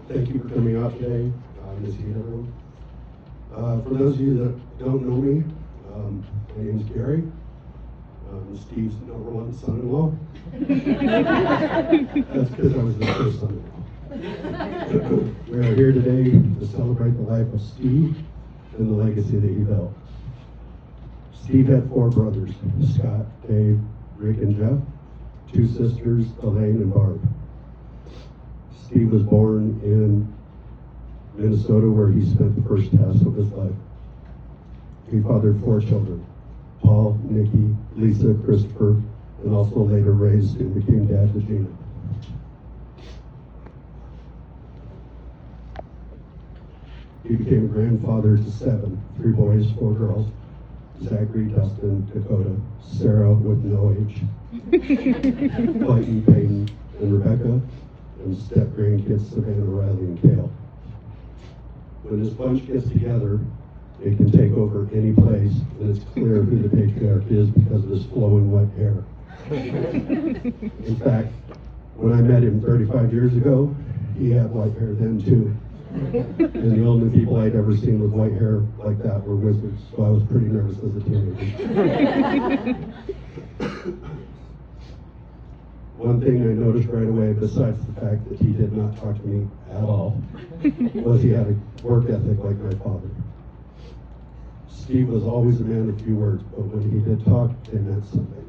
Thank you for coming out today. Miss you, everyone. For those of you that don't know me, my name is Gary. I'm Steve's number one son-in-law. That's because I was the first son-in-law. We are here today to celebrate the life of Steve and the legacy that he built. Steve had 4 brothers, Scott, Dave, Rick, and Jeff, 2 sisters, Elaine and Barb. Steve was born in Minnesota, where he spent the first half of his life. He fathered 4 children, Paul, Nikki, Lisa, Christopher, and also later raised and became dad to Gina. He became a grandfather to 7, 3 boys, 4 girls, Zachary, Dustin, Dakota, Sarah with no age, Clayton, Peyton, and Rebecca, and step-grandkids Savannah, Riley, and Kale. When this bunch gets together, it can take over any place, and it's clear who the patriarch is because of his flowing white hair. In fact, when I met him 35 years ago, he had white hair then too. And the only people I'd ever seen with white hair like that were wizards, so I was pretty nervous as a teenager. One thing I noticed right away, besides the fact that he did not talk to me at all, was he had a work ethic like my father. Steve was always a man of few words, but when he did talk, they meant something.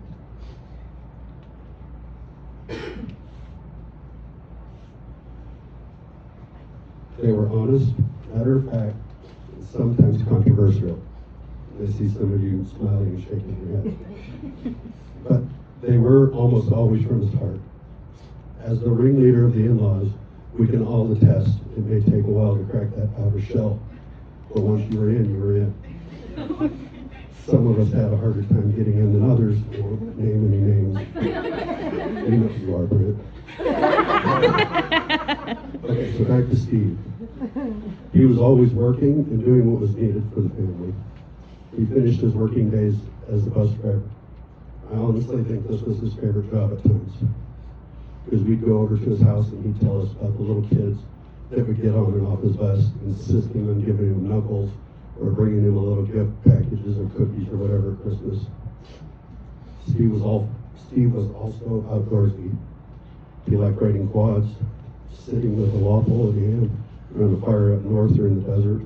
They were honest, matter of fact, and sometimes controversial. I see some of you smiling and shaking your heads. But they were almost always from his heart. As the ringleader of the in-laws, we can all attest it may take a while to crack that outer shell, but once you were in, you were in. Some of us had a harder time getting in than others. I won't name any names. You know who you are, Britt. Okay, so back to Steve. He was always working and doing what was needed for the family. He finished his working days as a bus driver. I honestly think this was his favorite job at times, because we'd go over to his house and he'd tell us about the little kids that would get on and off his bus, insisting on giving him knuckles or bringing him a little gift packages of cookies or whatever at Christmas. Steve was also outdoorsy. He liked riding quads, sitting with a law pole in hand around a fire up north or in the desert,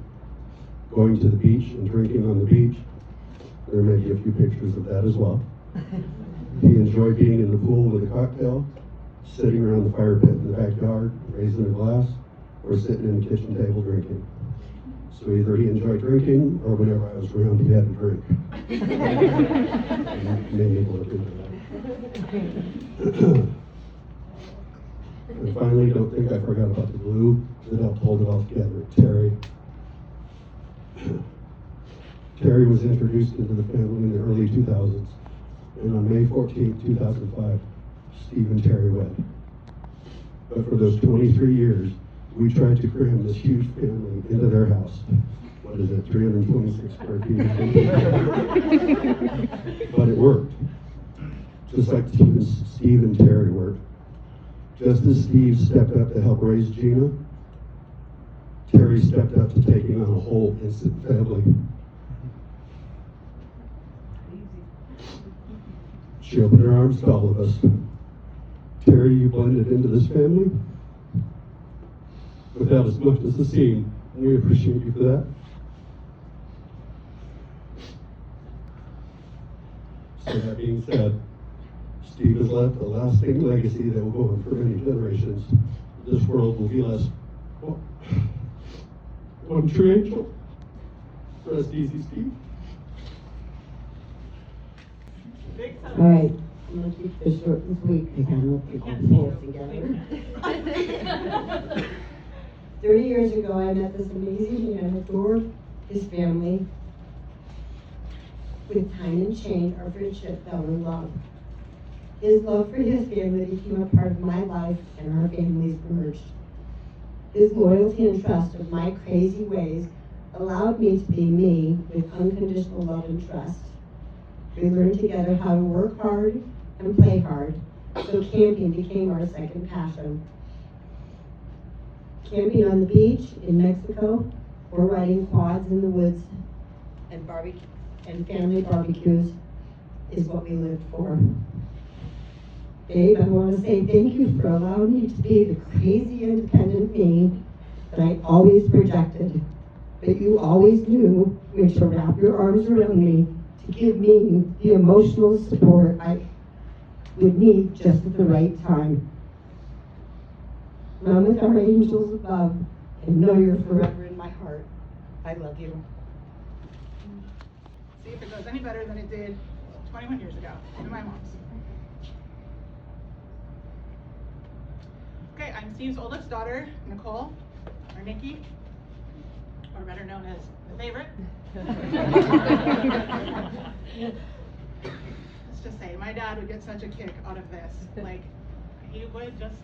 going to the beach and drinking on the beach. There may be a few pictures of that as well. He enjoyed being in the pool with a cocktail, sitting around the fire pit in the backyard, raising a glass, or sitting in the kitchen table drinking. So either he enjoyed drinking, or whenever I was around, he had to drink. Many people are doing that. And finally, don't think I forgot about the glue that helped hold it all together, Terry. Terry was introduced into the family in the early 2000s, and on May 14, 2005, Steve and Terry wed. But for those 23 years, we tried to cram this huge family into their house. What is it, 326 square feet? But it worked, just like Steve and Terry worked. Just as Steve stepped up to help raise Gina, Terry stepped up to taking on a whole instant family. She opened her arms to all of us. Terry, you blended into this family without as much as a seam, and we appreciate you for that. So that being said, Steve has left a lasting legacy that will go on for many generations. This world will be less one true angel. Rest easy, Steve. All right, I'm going to keep this short and sweet because I know people pull together. 30 years ago, I met this amazing man, adored his family. With time and change, our friendship fell in love. His love for his family became a part of my life, and our families merged. His loyalty and trust of my crazy ways allowed me to be me with unconditional love and trust. We learned together how to work hard and play hard, so camping became our second passion. camping on the beach in Mexico, or riding quads in the woods, and family barbecues is what we lived for. Babe, I want to say thank you for allowing me to be the crazy independent me that I always projected. But you always knew when to wrap your arms around me to give me the emotional support I would need just at the right time. Run with our angels above and know you're forever in my heart. I love you. See if it goes any better than it did 21 years ago in my mom's. Okay, I'm Steve's oldest daughter, Nicole, or Nikki, or better known as the favorite. Let's just say, my dad would get such a kick out of this. Like, he would just,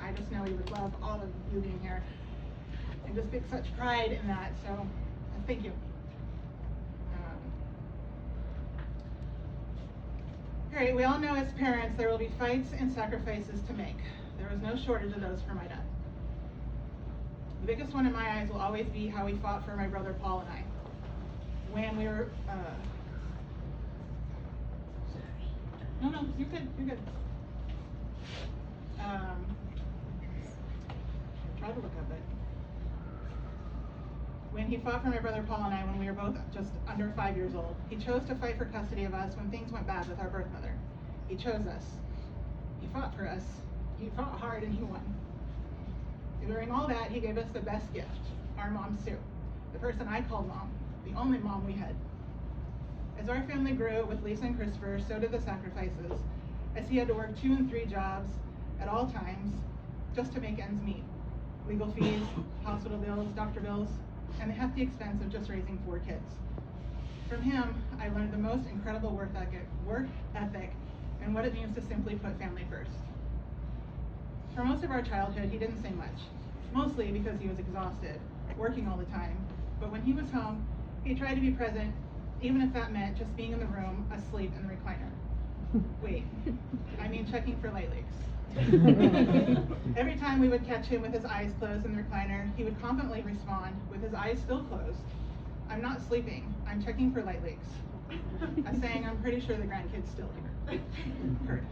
I just know he would love all of you being here and just take such pride in that, so thank you. All right, we all know as parents there will be fights and sacrifices to make. There was no shortage of those for my dad. The biggest one in my eyes will always be how he fought for my brother Paul and I. When we were, no, you're good. Try to look up it. When he fought for my brother Paul and I when we were both just under 5 years old, he chose to fight for custody of us when things went bad with our birth mother. He chose us. He fought for us. He fought hard and he won. During all that, he gave us the best gift, our mom Sue, the person I called mom, the only mom we had. As our family grew with Lisa and Christopher, so did the sacrifices, as he had to work 2 and 3 jobs at all times just to make ends meet. Legal fees, hospital bills, doctor bills, and the hefty expense of just raising 4 kids. From him, I learned the most incredible work ethic and what it means to simply put family first. For most of our childhood, he didn't say much, mostly because he was exhausted, working all the time. But when he was home, he tried to be present, even if that meant just being in the room, asleep in the recliner. Wait, I mean checking for light leaks. Every time we would catch him with his eyes closed in the recliner, he would confidently respond, with his eyes still closed, "I'm not sleeping, I'm checking for light leaks." I'm saying I'm pretty sure the grandkids still heard.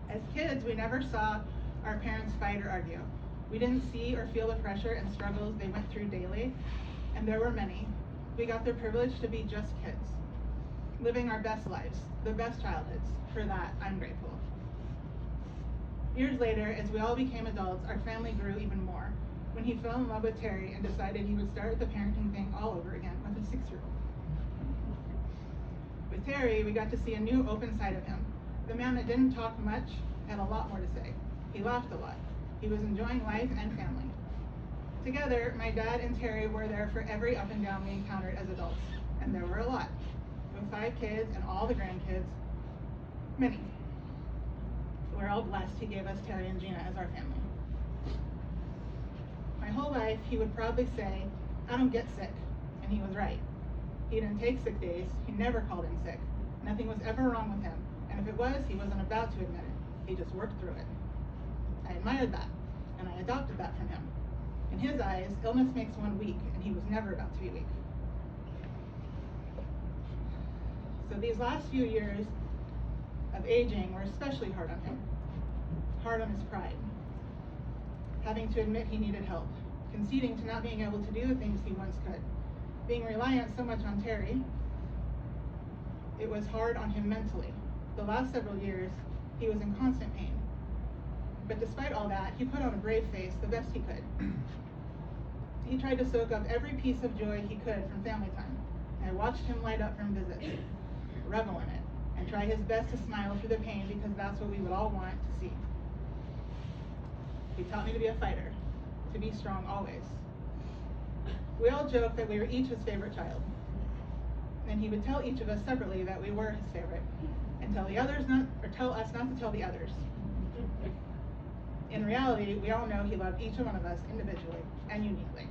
As kids, we never saw our parents fight or argue. We didn't see or feel the pressure and struggles they went through daily, and there were many. We got the privilege to be just kids, living our best lives, the best childhoods. For that, I'm grateful. Years later, as we all became adults, our family grew even more when he fell in love with Terry and decided he would start the parenting thing all over again with a 6-year-old. With Terry, we got to see a new open side of him. The man that didn't talk much had a lot more to say. He laughed a lot. He was enjoying life and family. Together, my dad and Terry were there for every up and down we encountered as adults, and there were a lot. With 5 kids and all the grandkids, many. We're all blessed he gave us Terry and Gina as our family. My whole life, he would proudly say, "I don't get sick," and he was right. He didn't take sick days. He never called in sick. Nothing was ever wrong with him, and if it was, he wasn't about to admit it. He just worked through it. I admired that, and I adopted that from him. In his eyes, illness makes one weak, and he was never about to be weak. So these last few years of aging were especially hard on him. Hard on his pride. Having to admit he needed help. Conceding to not being able to do the things he once could. Being reliant so much on Terry. It was hard on him mentally. The last several years, he was in constant pain. But despite all that, he put on a brave face, the best he could. He tried to soak up every piece of joy he could from family time. I watched him light up from visits, revel in it, and try his best to smile through the pain because that's what we would all want to see. He taught me to be a fighter, to be strong always. We all joked that we were each his favorite child. And he would tell each of us separately that we were his favorite, and tell us not to tell the others. In reality, we all know he loved each one of us individually and uniquely.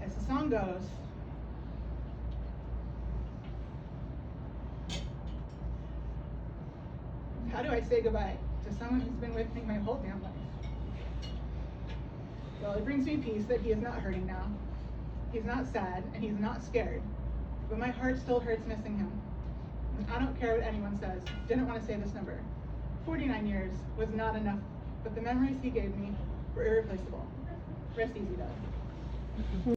As the song goes, How do I say goodbye to someone who's been with me my whole damn life? Well, it brings me peace that he is not hurting now. He's not sad, and he's not scared. But my heart still hurts missing him. And I don't care what anyone says. Didn't want to say this number. 49 years was not enough, but the memories he gave me were irreplaceable. Rest easy, Doug.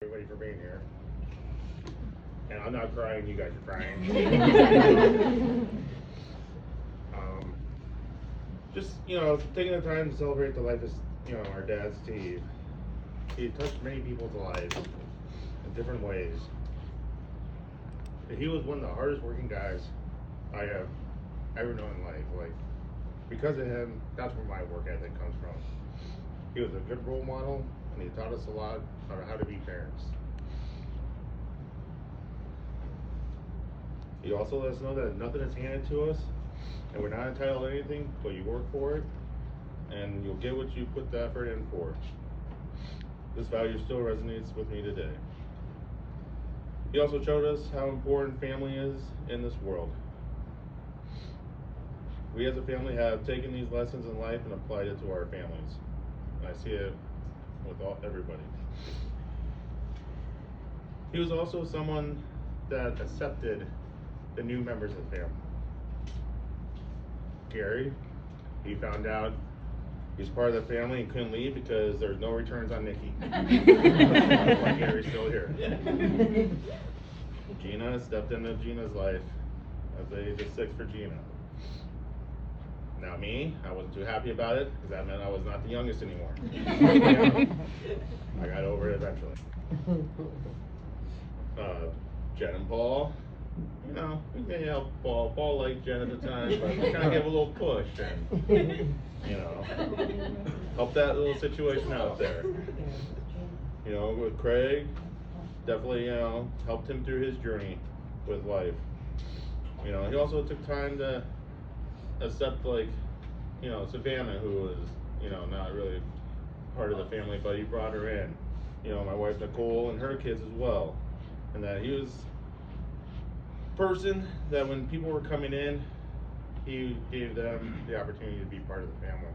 Everybody for being here. And I'm not crying, you guys are crying. Just, taking the time to celebrate the life of, our dad, Steve. He touched many people's lives in different ways. He was one of the hardest working guys I have ever known in life. Like, because of him, that's where my work ethic comes from. He was a good role model, and he taught us a lot about how to be parents. He also let us know that nothing is handed to us, and we're not entitled to anything, but you work for it, and you'll get what you put the effort in for. This value still resonates with me today. He also showed us how important family is in this world. We as a family have taken these lessons in life and applied it to our families. And I see it with everybody. He was also someone that accepted the new members of the family. Gary, he found out he's part of the family and couldn't leave because there's no returns on Nikki. That's why Gary's still here. Gina stepped into Gina's life at the age of 6 for Gina. Now me, I wasn't too happy about it because that meant I was not the youngest anymore. I got over it eventually. Jen and Paul, we may help Paul. Paul liked Jen at the time, but we kind of gave a little push and, help that little situation out there. With Craig, definitely, helped him through his journey with life. He also took time to accept, Savannah, who was, not really part of the family, but he brought her in. My wife Nicole and her kids as well. And that he was a person that when people were coming in, he gave them the opportunity to be part of the family.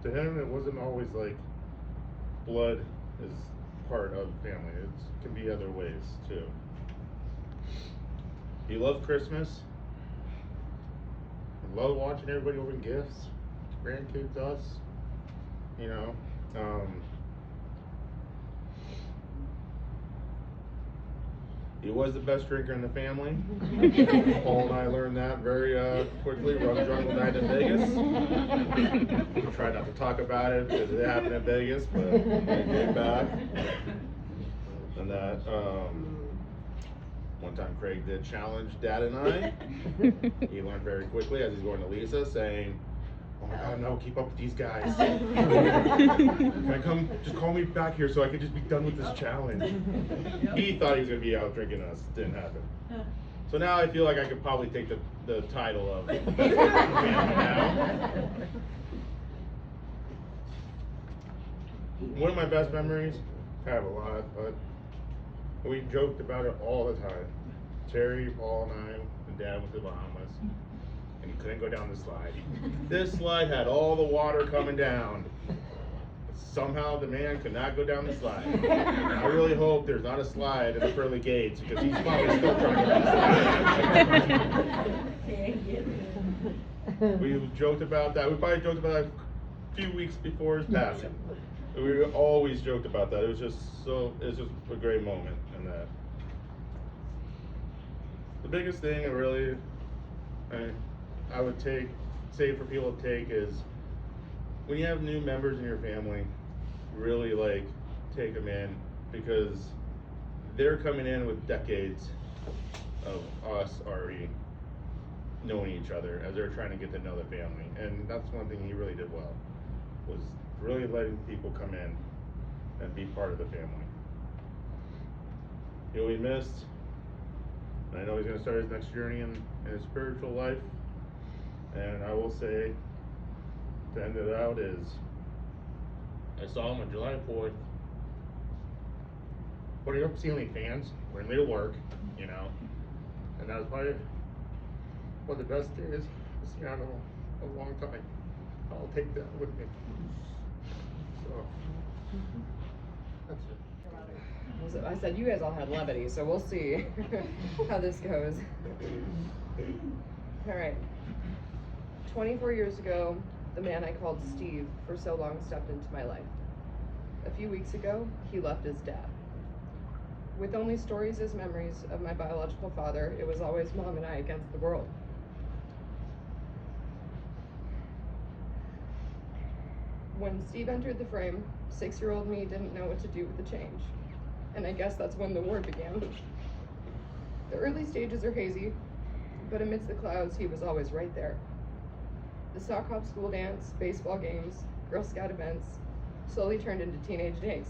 To him, it wasn't always like blood is part of family. It can be other ways too. He loved Christmas. He loved watching everybody open gifts, grandkids, us. He was the best drinker in the family. Paul and I learned that very quickly. Rum drunk the night in Vegas. We tried not to talk about it because it happened in Vegas, but it came back. And that one time Craig did challenge Dad and I. He learned very quickly as he's going to Lisa, saying, "Oh my God, no, keep up with these guys. Can I come, just call me back here so I can just be done with this challenge." He thought he was going to be out drinking us. Didn't happen. So now I feel like I could probably take the title of family now. One of my best memories, I have a lot, but we joked about it all the time. Terry, Paul, and I, and Dad went to the Bahamas. And he couldn't go down the slide. This slide had all the water coming down. Somehow the man could not go down the slide. I really hope there's not a slide in the pearly gates because he's probably still trying to slide. We joked about that. We probably joked about that a few weeks before his passing. We always joked about that. It was just a great moment in that. The biggest thing I would say for people to take is when you have new members in your family, really take them in because they're coming in with decades of us already knowing each other as they're trying to get to know the family. And that's one thing he really did well, was really letting people come in and be part of the family. He'll be missed. I know he's going to start his next journey in his spiritual life. And I will say, to end it out, is I saw him on July 4th. But I don't see any fans. We're in the middle of work, And that was probably one of the best days I've seen in a long time. I'll take that with me. So, that's it. So I said you guys all had levity, so we'll see how this goes. All right. 24 years ago, the man I called Steve for so long stepped into my life. A few weeks ago, he left his dad. With only stories as memories of my biological father, it was always Mom and I against the world. When Steve entered the frame, 6-year-old me didn't know what to do with the change. And I guess that's when the war began. The early stages are hazy, but amidst the clouds, he was always right there. The sock hop school dance, baseball games, Girl Scout events slowly turned into teenage days.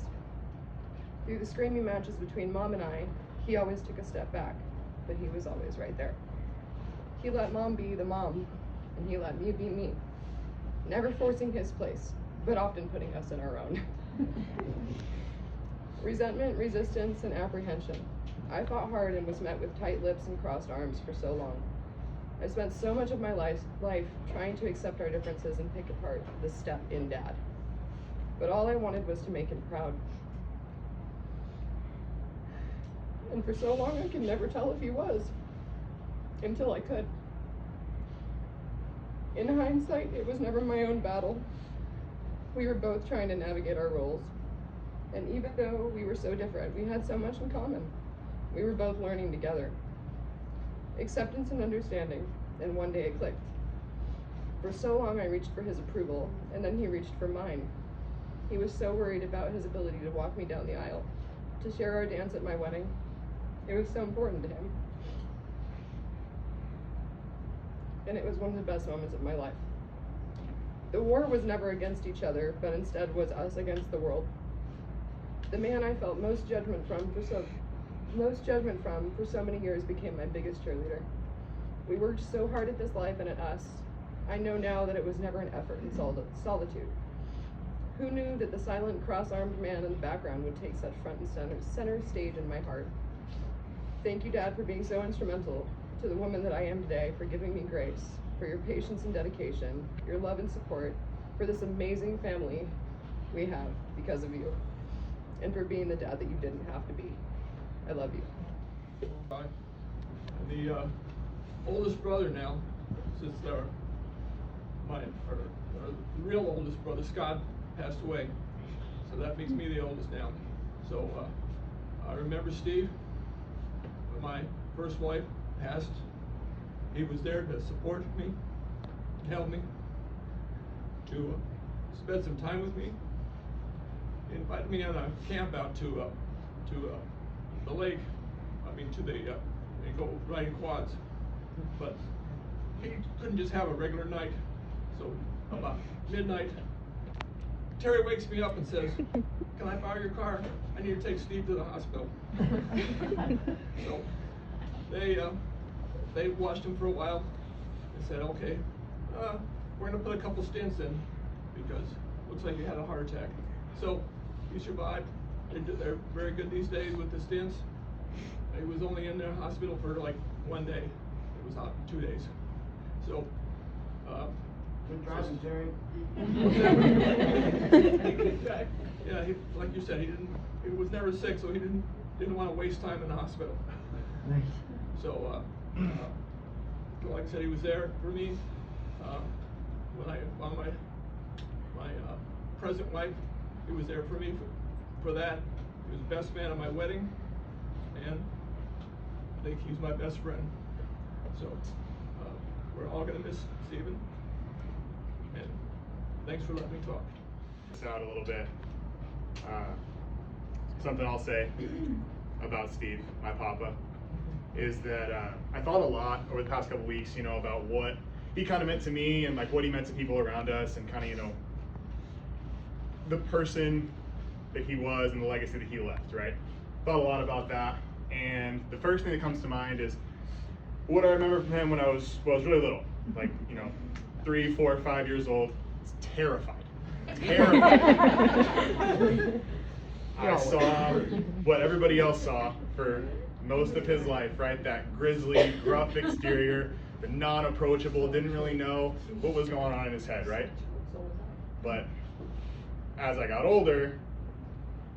Through the screaming matches between Mom and I, he always took a step back, but he was always right there. He let Mom be the mom, and he let me be me. Never forcing his place, but often putting us in our own. Resentment, resistance, and apprehension. I fought hard and was met with tight lips and crossed arms for so long. I spent so much of my life trying to accept our differences and pick apart the step in Dad. But all I wanted was to make him proud. And for so long I could never tell if he was, until I could. In hindsight, it was never my own battle. We were both trying to navigate our roles. And even though we were so different, we had so much in common. We were both learning together. Acceptance and understanding, and one day it clicked. For so long I reached for his approval, and then he reached for mine. He was so worried about his ability to walk me down the aisle, to share our dance at my wedding. It was so important to him. And it was one of the best moments of my life. The war was never against each other, but instead was us against the world. The man I felt most judgment from for so many years became my biggest cheerleader. We worked so hard at this life and at us. I know now that it was never an effort in solitude. Who knew that the silent, cross-armed man in the background would take such front and center stage in my heart? Thank you, Dad, for being so instrumental to the woman that I am today, for giving me grace, for your patience and dedication, your love and support, for this amazing family we have because of you, and for being the dad that you didn't have to be. I love you. The oldest brother now, since the real oldest brother, Scott, passed away. So that makes me the oldest now. So I remember Steve, when my first wife passed. He was there to support me, to help me, to spend some time with me. He invited me on a camp out to the lake. And go riding quads. But he couldn't just have a regular night. So about midnight, Terry wakes me up and says, "Can I borrow your car? I need to take Steve to the hospital." So they watched him for a while and said, "Okay, we're gonna put a couple stents in because looks like he had a heart attack." So he survived. They're very good these days with the stents. He was only in the hospital for like 1 day. It was out in 2 days. So good driving, Terry. Yeah, like you said, he was never sick, so he didn't want to waste time in the hospital. Nice. So like I said, he was there for me when I found my present wife. He was there for me for that. He was the best man at my wedding, and I think he's my best friend. So we're all gonna miss Stephen, and thanks for letting me talk. This out a little bit. Something I'll say about Steve, my papa, is that I thought a lot over the past couple weeks, about what he kind of meant to me and like what he meant to people around us, and kind of, the person that he was and the legacy that he left, right? Thought a lot about that, and the first thing that comes to mind is what I remember from him when I was really little, like 3, 4, 5 years old. Terrified. I saw what everybody else saw for most of his life, right? That grizzly, gruff exterior, the non-approachable, didn't really know what was going on in his head, right? But as I got older,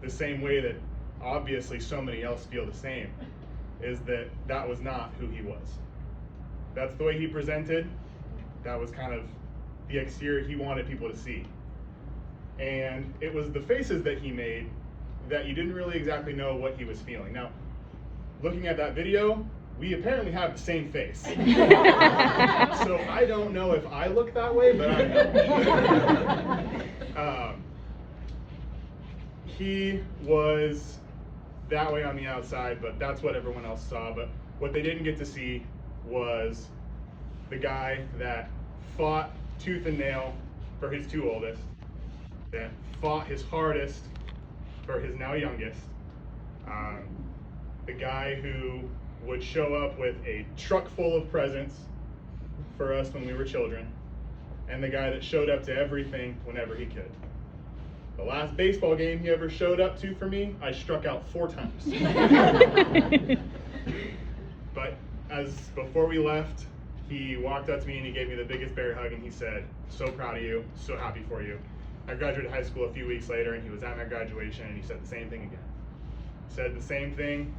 the same way that obviously so many else feel the same, is that that was not who he was. That's the way he presented. That was kind of the exterior he wanted people to see. And it was the faces that he made that you didn't really exactly know what he was feeling. Now, looking at that video, we apparently have the same face. So I don't know if I look that way, but I know. He was that way on the outside, but that's what everyone else saw. But what they didn't get to see was the guy that fought tooth and nail for his two oldest, that fought his hardest for his now youngest, the guy who would show up with a truck full of presents for us when we were children, and the guy that showed up to everything whenever he could. The last baseball game he ever showed up to for me, I struck out 4 times. But before we left, he walked up to me and he gave me the biggest bear hug and he said, "So proud of you, so happy for you." I graduated high school a few weeks later and he was at my graduation and he said the same thing again. Said the same thing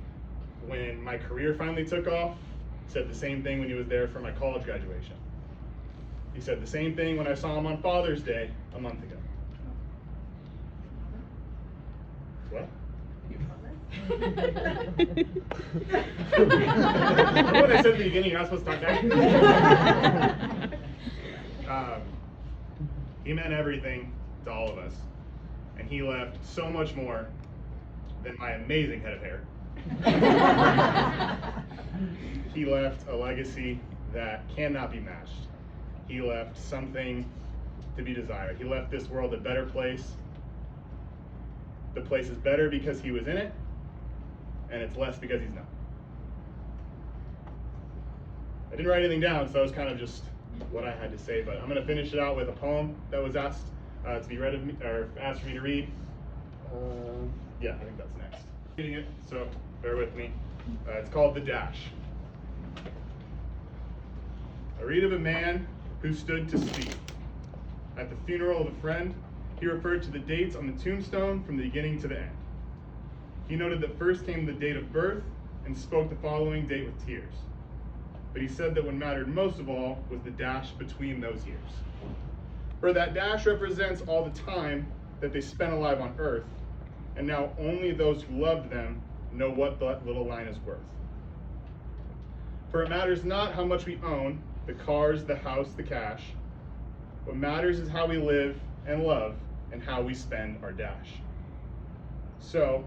when my career finally took off. Said the same thing when he was there for my college graduation. He said the same thing when I saw him on Father's Day a month ago. What? What I said at the beginning, you're not supposed to talk back. He meant everything to all of us, and he left so much more than my amazing head of hair. He left a legacy that cannot be matched. He left something to be desired. He left this world a better place. The place is better because he was in it, and it's less because he's not. I didn't write anything down, so that was kind of just what I had to say, but I'm going to finish it out with a poem that was asked to be read of me, or asked for me to read. Yeah, I think that's next. Reading it, so bear with me. It's called The Dash. I read of a man who stood to speak. At the funeral of a friend, he referred to the dates on the tombstone from the beginning to the end. He noted that first came the date of birth and spoke the following date with tears. But he said that what mattered most of all was the dash between those years. For that dash represents all the time that they spent alive on earth, and now only those who loved them know what that little line is worth. For it matters not how much we own, the cars, the house, the cash. What matters is how we live and love and how we spend our dash. So,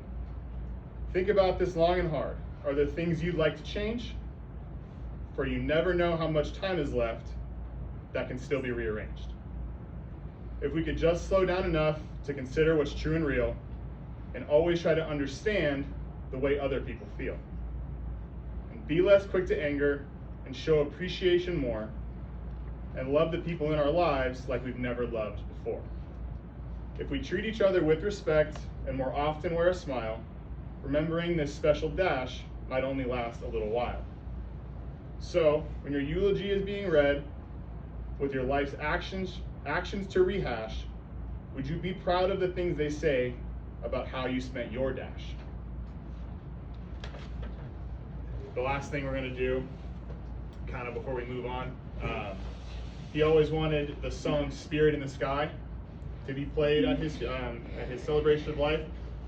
think about this long and hard. Are there things you'd like to change? For you never know how much time is left that can still be rearranged. If we could just slow down enough to consider what's true and real, and always try to understand the way other people feel. And be less quick to anger, and show appreciation more, and love the people in our lives like we've never loved before. If we treat each other with respect, and more often wear a smile, remembering this special dash might only last a little while. So, when your eulogy is being read, with your life's actions to rehash, would you be proud of the things they say about how you spent your dash? The last thing we're going to do, kind of before we move on, he always wanted the song Spirit in the Sky to be played at his celebration of life.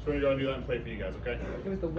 So we're going to go and do that and play for you guys, okay? It was the one.